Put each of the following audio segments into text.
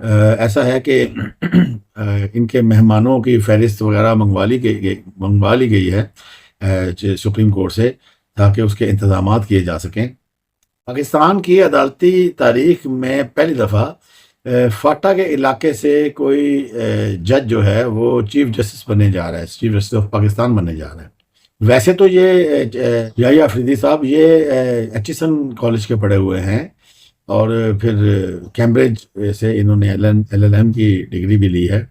ایسا ہے کہ ان کے مہمانوں کی فہرست وغیرہ منگوا لی گئی ہے سپریم کورٹ سے، تاکہ اس کے انتظامات کیے جا سکیں۔ پاکستان کی عدالتی تاریخ میں پہلی دفعہ فاٹا کے علاقے سے کوئی جج جو ہے وہ چیف جسٹس بننے جا رہا ہے، چیف جسٹس آف پاکستان بننے جا رہا ہے۔ ویسے تو یہ یحییٰ افریدی صاحب یہ ایچیسن کالج کے پڑھے ہوئے ہیں، اور پھر کیمبرج سے انہوں نے LLM کی ڈگری بھی لی ہے۔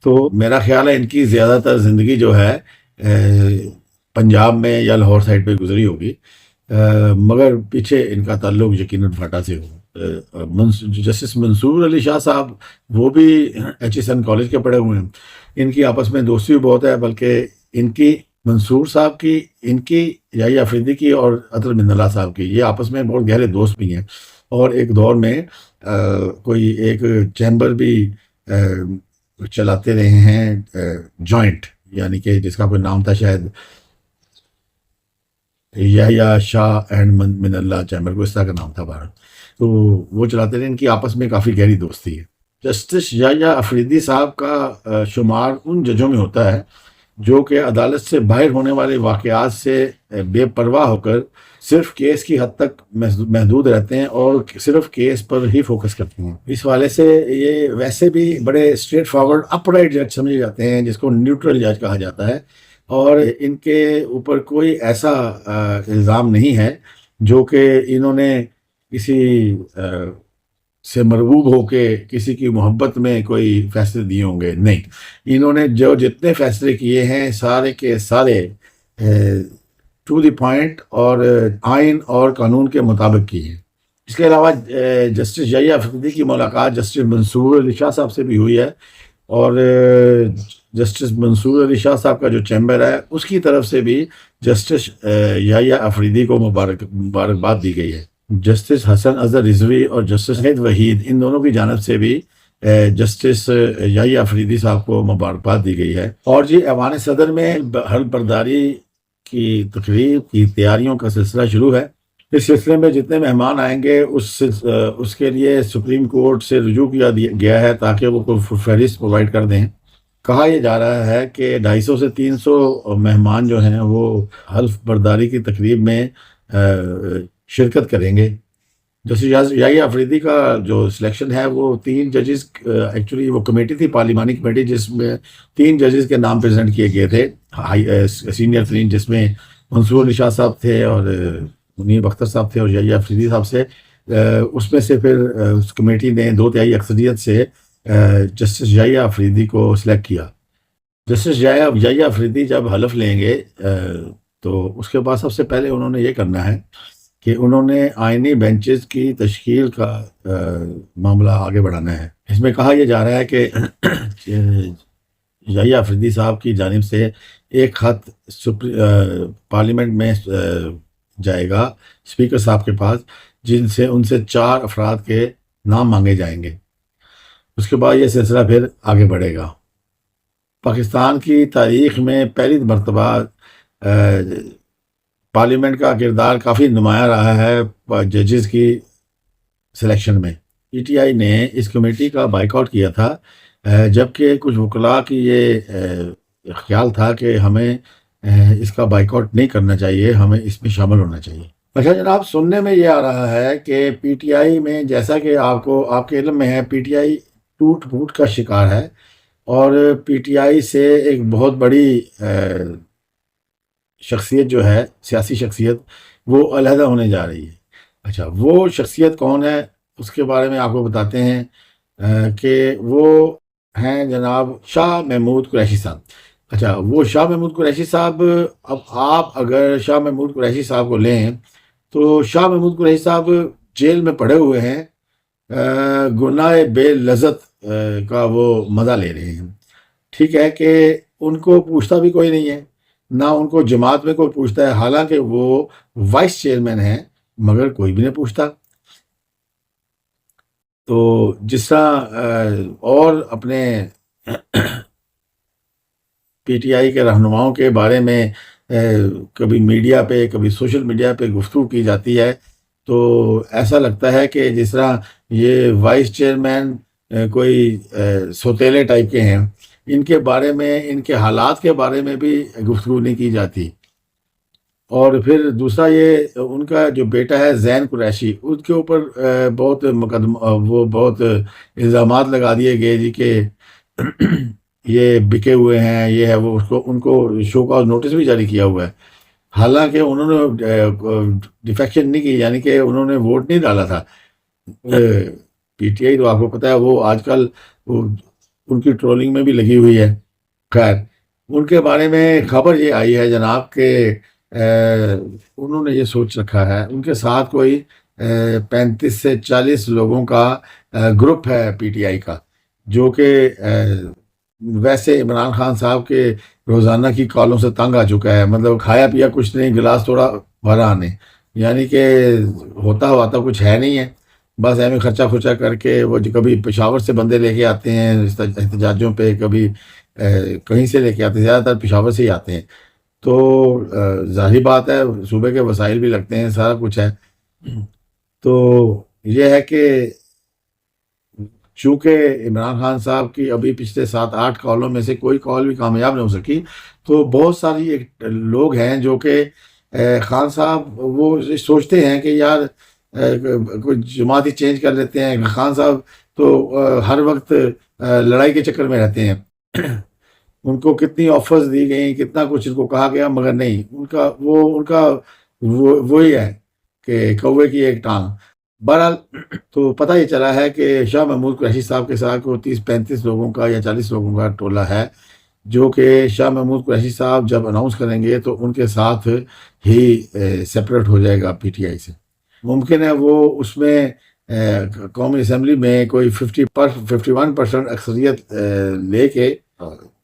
تو میرا خیال ہے ان کی زیادہ تر زندگی جو ہے پنجاب میں یا لاہور سائڈ پہ گزری ہوگی، مگر پیچھے ان کا تعلق یقیناً فاٹا سے ہو۔ جسٹس منصور علی شاہ صاحب وہ بھی ایچیسن کالج کے پڑھے ہوئے ہیں، ان کی آپس میں دوستی بھی بہت ہے، بلکہ ان کی منصور صاحب کی، ان کی یحییٰ افریدی کی اور اطہر من اللہ صاحب کی، یہ آپس میں بہت گہرے دوست بھی ہیں، اور ایک دور میں کوئی ایک چیمبر بھی چلاتے رہے ہیں جوائنٹ، یعنی کہ جس کا کوئی نام تھا شاید یحییٰ شاہ اینڈ من اللہ چیمبر، کو اس طرح کا نام تھا بہرحال، تو وہ چلاتے رہے، ان کی آپس میں کافی گہری دوستی ہے۔ جسٹس یحییٰ افریدی صاحب کا شمار ان ججوں میں ہوتا ہے جو کہ عدالت سے باہر ہونے والے واقعات سے بے پرواہ ہو کر صرف کیس کی حد تک محدود رہتے ہیں اور صرف کیس پر ہی فوکس کرتے ہیں۔ اس حوالے سے یہ ویسے بھی بڑے اسٹریٹ فارورڈ اپ رائٹ جج سمجھے جاتے ہیں، جس کو نیوٹرل جج کہا جاتا ہے، اور ان کے اوپر کوئی ایسا الزام نہیں ہے جو کہ انہوں نے کسی سے مرغوب ہو کے کسی کی محبت میں کوئی فیصلے دیے ہوں گے، نہیں، انہوں نے جو جتنے فیصلے کیے ہیں سارے کے سارے ٹو دی پوائنٹ اور آئین اور قانون کے مطابق کیے ہیں۔ اس کے علاوہ جسٹس یحییٰ افریدی کی ملاقات جسٹس منصور علی شاہ صاحب سے بھی ہوئی ہے، اور جسٹس منصور علی شاہ صاحب کا جو چیمبر ہے اس کی طرف سے بھی جسٹس یحییٰ افریدی کو مبارکباد دی گئی ہے۔ جسٹس حسن اظہر رضوی اور جسٹس شاہد وحید، ان دونوں کی جانب سے بھی جسٹس یحییٰ افریدی صاحب کو مبارکباد دی گئی ہے۔ اور جی ایوان صدر میں حلف برداری کی تقریب کی تیاریوں کا سلسلہ شروع ہے۔ اس سلسلے میں جتنے مہمان آئیں گے اس کے لیے سپریم کورٹ سے رجوع کیا گیا ہے تاکہ وہ کوئی فہرست پرووائڈ کر دیں۔ کہا یہ جا رہا ہے کہ 250 سے 300 مہمان جو ہیں وہ حلف برداری کی تقریب میں شرکت کریں گے۔ جسٹس یحییٰ افریدی کا جو سلیکشن ہے وہ 3 ججز، ایکچولی وہ کمیٹی تھی، پارلیمانی کمیٹی، جس میں 3 ججز کے نام پریزنٹ کیے گئے تھے، سینئر ترین، جس میں منصور علی شاہ صاحب تھے اور منیب اختر صاحب تھے اور یحییٰ افریدی صاحب سے۔ اس میں سے پھر اس کمیٹی نے 2/3 اکثریت سے جسٹس یحییٰ افریدی کو سلیکٹ کیا۔ جسٹس یحییٰ افریدی جب حلف لیں گے تو اس کے بعد سب سے پہلے انہوں نے یہ کرنا ہے کہ انہوں نے آئینی بینچز کی تشکیل کا معاملہ آگے بڑھانا ہے۔ اس میں کہا یہ جا رہا ہے کہ یحییٰ افریدی صاحب کی جانب سے ایک خط پارلیمنٹ میں جائے گا اسپیکر صاحب کے پاس، ان سے 4 افراد کے نام مانگے جائیں گے۔ اس کے بعد یہ سلسلہ پھر آگے بڑھے گا۔ پاکستان کی تاریخ میں پہلی مرتبہ پارلیمنٹ کا کردار کافی نمایاں رہا ہے ججز کی سلیکشن میں۔ PTI نے اس کمیٹی کا بائیک آؤٹ کیا تھا، جبکہ کچھ وکلاء کی یہ خیال تھا کہ ہمیں اس کا بائیک آؤٹ نہیں کرنا چاہیے، ہمیں اس میں شامل ہونا چاہیے۔ اچھا جناب، سننے میں یہ آ رہا ہے کہ PTI میں، جیسا کہ آپ کے علم میں ہے، PTI ٹوٹ پھوٹ کا شکار ہے، اور PTI سے ایک بہت بڑی شخصیت جو ہے، سیاسی شخصیت، وہ علیحدہ ہونے جا رہی ہے۔ اچھا، وہ شخصیت کون ہے اس کے بارے میں آپ کو بتاتے ہیں کہ وہ ہیں جناب شاہ محمود قریشی صاحب۔ اچھا، وہ شاہ محمود قریشی صاحب، اب آپ اگر شاہ محمود قریشی صاحب کو لیں تو شاہ محمود قریشی صاحب جیل میں پڑے ہوئے ہیں، گناہ بے لذت کا وہ مزہ لے رہے ہیں۔ ٹھیک ہے کہ ان کو پوچھتا بھی کوئی نہیں ہے، نہ ان کو جماعت میں کوئی پوچھتا ہے، حالانکہ وہ وائس چیئرمین ہیں، مگر کوئی بھی نہیں پوچھتا۔ تو جس طرح اور اپنے PTI کے رہنماؤں کے بارے میں کبھی میڈیا پہ، کبھی سوشل میڈیا پہ گفتگو کی جاتی ہے، تو ایسا لگتا ہے کہ جس طرح یہ وائس چیئرمین کوئی سوتیلے ٹائپ کے ہیں، ان کے بارے میں، ان کے حالات کے بارے میں بھی گفتگو نہیں کی جاتی۔ اور پھر دوسرا یہ ان کا جو بیٹا ہے زین قریشی، اس کے اوپر بہت وہ بہت الزامات لگا دیے گئے جی کہ یہ بکے ہوئے ہیں، یہ ہے وہ، ان کو شو کا نوٹس بھی جاری کیا ہوا ہے، حالانکہ انہوں نے ڈیفیکشن نہیں کی، یعنی کہ انہوں نے ووٹ نہیں ڈالا تھا۔ پی ٹی آئی تو آپ کو پتہ ہے وہ آج کل ان کی ٹرولنگ میں بھی لگی ہوئی ہے۔ خیر، ان کے بارے میں خبر یہ آئی ہے جناب کہ انہوں نے یہ سوچ رکھا ہے، ان کے ساتھ کوئی 35 سے 40 لوگوں کا گروپ ہے پی ٹی آئی کا، جو کہ ویسے عمران خان صاحب کے روزانہ کی کالوں سے تنگ آ چکا ہے، مطلب کھایا پیا کچھ نہیں، گلاس تھوڑا بھرا آنے، یعنی کہ ہوتا کچھ ہے نہیں ہے، بس ایویں خرچہ خرچہ کر کے وہ کبھی پشاور سے بندے لے کے آتے ہیں احتجاجوں پہ، کبھی کہیں سے لے کے آتے ہیں، زیادہ تر پشاور سے ہی آتے ہیں۔ تو ظاہری بات ہے صوبے کے وسائل بھی لگتے ہیں، سارا کچھ ہے۔ تو یہ ہے کہ چونکہ عمران خان صاحب کی ابھی پچھلے 7-8 کالوں میں سے کوئی کال بھی کامیاب نہیں ہو سکی، تو بہت ساری لوگ ہیں جو کہ خان صاحب وہ سوچتے ہیں کہ یار کوئی جماعت ہی چینج کر لیتے ہیں، خان صاحب تو ہر وقت لڑائی کے چکر میں رہتے ہیں۔ ان کو کتنی آفرز دی گئیں، کتنا کچھ ان کو کہا گیا، مگر نہیں، ان کا وہی ہے کہ کوے کی ایک ٹانگ۔ بہرحال تو پتہ یہ چلا ہے کہ شاہ محمود قریشی صاحب کے ساتھ کو 30-35 لوگوں کا یا 40 لوگوں کا ٹولہ ہے، جو کہ شاہ محمود قریشی صاحب جب اناؤنس کریں گے تو ان کے ساتھ ہی سپریٹ ہو جائے گا پی ٹی آئی سے۔ ممکن ہے وہ اس میں قومی اسمبلی میں کوئی 51% اکثریت لے کے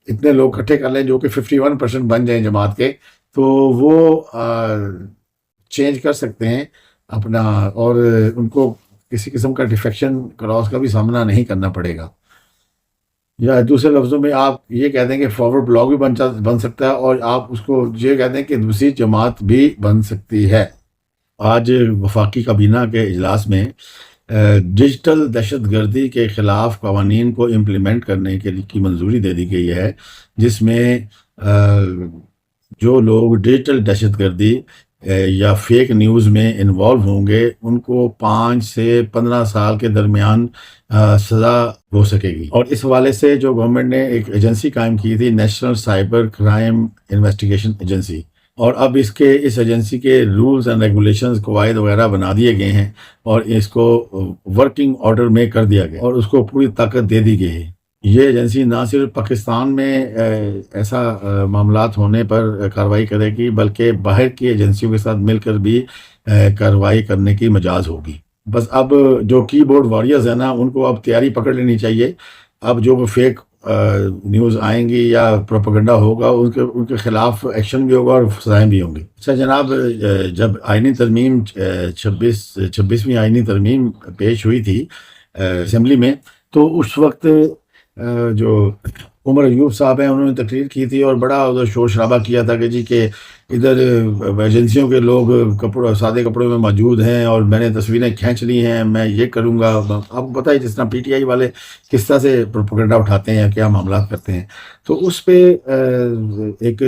اتنے لوگ اکٹھے کر لیں جو کہ 51% بن جائیں جماعت کے، تو وہ چینج کر سکتے ہیں اپنا، اور ان کو کسی قسم کا ڈیفیکشن کراس کا بھی سامنا نہیں کرنا پڑے گا۔ یا دوسرے لفظوں میں آپ یہ کہہ دیں کہ فارورڈ بلاک بھی بن سکتا ہے، اور آپ اس کو یہ کہہ دیں کہ دوسری جماعت بھی بن سکتی ہے۔ آج وفاقی کابینہ کے اجلاس میں ڈیجیٹل دہشت گردی کے خلاف قوانین کو امپلیمنٹ کرنے کے لیے کی منظوری دے دی گئی ہے، جس میں جو لوگ ڈیجیٹل دہشت گردی یا فیک نیوز میں انوالو ہوں گے ان کو 5 سے 15 سال کے درمیان سزا ہو سکے گی۔ اور اس حوالے سے جو گورنمنٹ نے ایک ایجنسی قائم کی تھی، national cyber crime investigation agency, اور اب اس ایجنسی کے رولز اینڈ ریگولیشنز، قواعد وغیرہ بنا دیے گئے ہیں، اور اس کو ورکنگ آرڈر میں کر دیا گیا، اور اس کو پوری طاقت دے دی گئی ہے۔ یہ ایجنسی نہ صرف پاکستان میں ایسا معاملات ہونے پر کارروائی کرے گی، بلکہ باہر کی ایجنسیوں کے ساتھ مل کر بھی کارروائی کرنے کی مجاز ہوگی۔ بس اب جو کی بورڈ واریئرز ہیں نا، ان کو اب تیاری پکڑ لینی چاہیے۔ اب جو فیک نیوز آئیں گی یا پروپیگنڈا ہوگا، ان کے خلاف ایکشن بھی ہوگا اور سزائیں بھی ہوں گی۔ اچھا جناب، جب آئینی ترمیم 26ویں آئینی ترمیم پیش ہوئی تھی اسمبلی میں، تو اس وقت جو عمر ایوب صاحب ہیں انہوں نے تقریر کی تھی، اور بڑا ادھر شور شرابہ کیا تھا کہ جی کہ ادھر ایجنسیوں کے لوگ سادے کپڑوں میں موجود ہیں، اور میں نے تصویریں کھینچ لی ہیں، میں یہ کروں گا۔ آپ کو پتہ ہے جس طرح پی ٹی آئی والے کس طرح سے پروپیگنڈا اٹھاتے ہیں، کیا معاملات کرتے ہیں۔ تو اس پہ ایک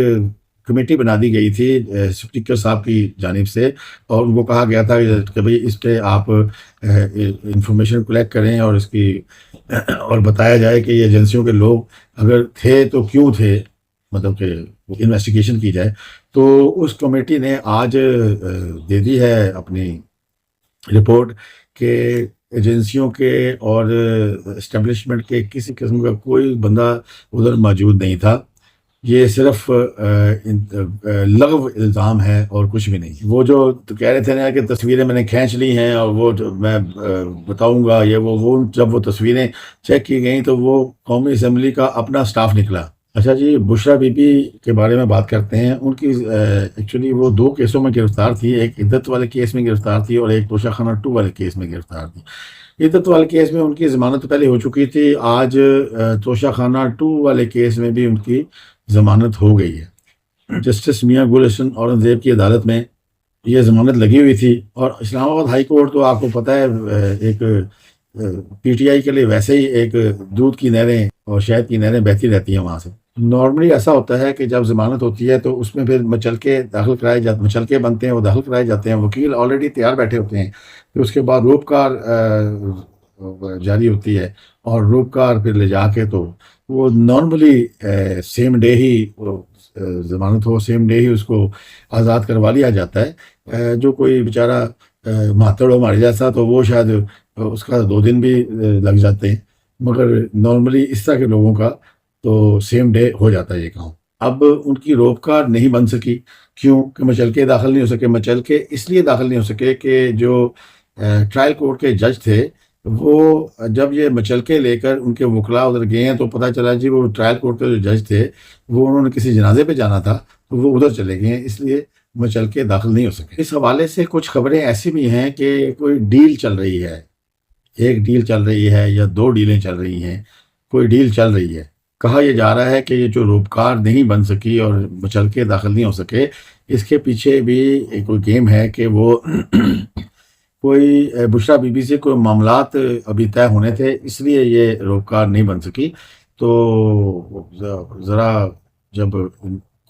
کمیٹی بنا دی گئی تھی اسپیکر صاحب کی جانب سے، اور ان کو کہا گیا تھا کہ بھئی اس پہ آپ انفارمیشن کلیکٹ کریں، اور اس کی اور بتایا جائے کہ یہ ایجنسیوں کے لوگ اگر تھے تو کیوں تھے، مطلب کہ انویسٹیگیشن کی جائے۔ تو اس کمیٹی نے آج دے دی ہے اپنی رپورٹ کہ ایجنسیوں کے اور اسٹیبلشمنٹ کے کسی قسم کا کوئی بندہ ادھر موجود نہیں تھا، یہ صرف لغو الزام ہے اور کچھ بھی نہیں۔ وہ جو کہہ رہے تھے نا کہ تصویریں میں نے کھینچ لی ہیں اور وہ میں بتاؤں گا، یہ وہ جب وہ تصویریں چیک کی گئیں تو وہ قومی اسمبلی کا اپنا سٹاف نکلا۔ اچھا جی، بشرا بی بی کے بارے میں بات کرتے ہیں۔ ان کی ایکچولی وہ 2 کیسوں میں گرفتار تھی، ایک عدت والے کیس میں گرفتار تھی اور ایک توشہ خانہ 2 والے کیس میں گرفتار تھی۔ عدت والے کیس میں ان کی ضمانت پہلے ہو چکی تھی، آج توشہ خانہ 2 والے کیس میں بھی ان کی ضمانت ہو گئی ہے۔ جسٹس میاں گل حسن اورنگزیب کی عدالت میں یہ ضمانت لگی ہوئی تھی، اور اسلام آباد ہائی کورٹ تو آپ کو پتہ ہے ایک پی ٹی آئی کے لیے ویسے ہی ایک دودھ کی نہریں اور شہد کی نہریں بہتی رہتی ہیں وہاں سے. نارملی ایسا ہوتا ہے کہ جب ضمانت ہوتی ہے تو اس میں پھر مچلکے داخل کرائے جاتے، مچلکے بنتے ہیں، وہ داخل کرائے جاتے ہیں، وکیل آلریڈی تیار بیٹھے ہوتے ہیں. پھر اس کے بعد روپکار جاری ہوتی ہے، اور روپکار پھر لے جا کے تو وہ نارملی سیم ڈے ہی ضمانت ہو، سیم ڈے ہی اس کو آزاد کروا لیا جاتا ہے. جو کوئی بیچارہ ماتڑ ہو ہمارے جیسا تو وہ شاید اس کا 2 دن بھی لگ جاتے ہیں، مگر نارملی اس طرح کے لوگوں کا تو سیم ڈے ہو جاتا ہے یہ کام. اب ان کی روپکار نہیں بن سکی، کیوں کہ مچلکے داخل نہیں ہو سکے. مچلکے اس لیے داخل نہیں ہو سکے کہ جو ٹرائل کورٹ کے جج تھے، وہ جب یہ مچلکے لے کر ان کے وکلاء ادھر گئے ہیں تو پتہ چلا جی وہ ٹرائل کورٹ کے جو جج تھے وہ انہوں نے کسی جنازے پہ جانا تھا تو وہ ادھر چلے گئے ہیں، اس لیے مچلکے داخل نہیں ہو سکے. اس حوالے سے کچھ خبریں ایسی بھی ہیں کہ کوئی ڈیل چل رہی ہے، ایک ڈیل چل رہی ہے یا 2 ڈیلیں چل رہی ہیں، کوئی ڈیل چل رہی ہے. کہا یہ جا رہا ہے کہ یہ جو روپکار نہیں بن سکی اور مچلکے داخل نہیں ہو سکے، اس کے پیچھے بھی کوئی گیم ہے کہ وہ کوئی بشرا بی بی سے کوئی معاملات ابھی طے ہونے تھے، اس لیے یہ روپکار نہیں بن سکی. تو ذرا جب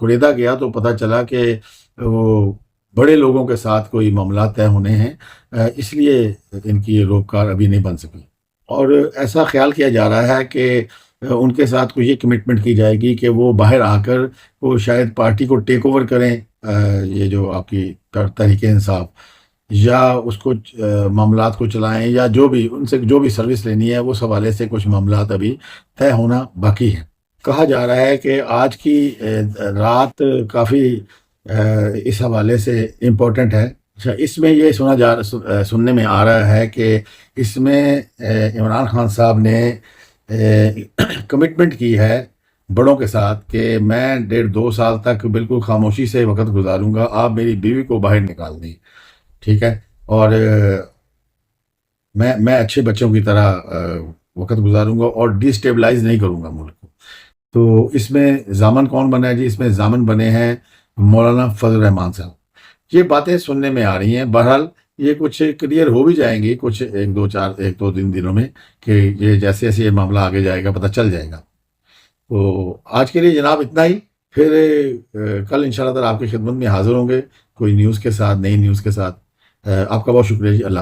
کوریدا گیا تو پتہ چلا کہ وہ بڑے لوگوں کے ساتھ کوئی معاملات طے ہونے ہیں، اس لیے ان کی یہ روپکار ابھی نہیں بن سکی. اور ایسا خیال کیا جا رہا ہے کہ ان کے ساتھ کوئی یہ کمٹمنٹ کی جائے گی کہ وہ باہر آ کر وہ شاید پارٹی کو ٹیک اوور کریں، یہ جو آپ کی تحریک انصاف، یا اس کو معاملات کو چلائیں، یا جو بھی ان سے جو بھی سروس لینی ہے اس حوالے سے کچھ معاملات ابھی طے ہونا باقی ہے. کہا جا رہا ہے کہ آج کی رات کافی اس حوالے سے امپورٹنٹ ہے. اچھا، اس میں یہ سننے میں آ رہا ہے کہ اس میں عمران خان صاحب نے کمٹمنٹ کی ہے بڑوں کے ساتھ کہ میں 1.5-2 سال تک بالکل خاموشی سے وقت گزاروں گا، آپ میری بیوی کو باہر نکال دیں، ٹھیک ہے، اور میں اچھے بچوں کی طرح وقت گزاروں گا اور ڈی اسٹیبلائز نہیں کروں گا ملک کو. تو اس میں ضامن کون بنا ہے جی؟ اس میں ضامن بنے ہیں مولانا فضل الرحمان صاحب. یہ باتیں سننے میں آ رہی ہیں، بہرحال یہ کچھ کلیئر ہو بھی جائیں گی کچھ 1-2 دنوں میں، کہ یہ جیسے جیسے یہ معاملہ آگے جائے گا پتہ چل جائے گا. تو آج کے لیے جناب اتنا ہی، پھر کل انشاءاللہ تعالیٰ آپ کی خدمت میں حاضر ہوں گے کوئی نیوز کے ساتھ، نئی نیوز کے ساتھ. آپ کا بہت شکریہ جی. اللہ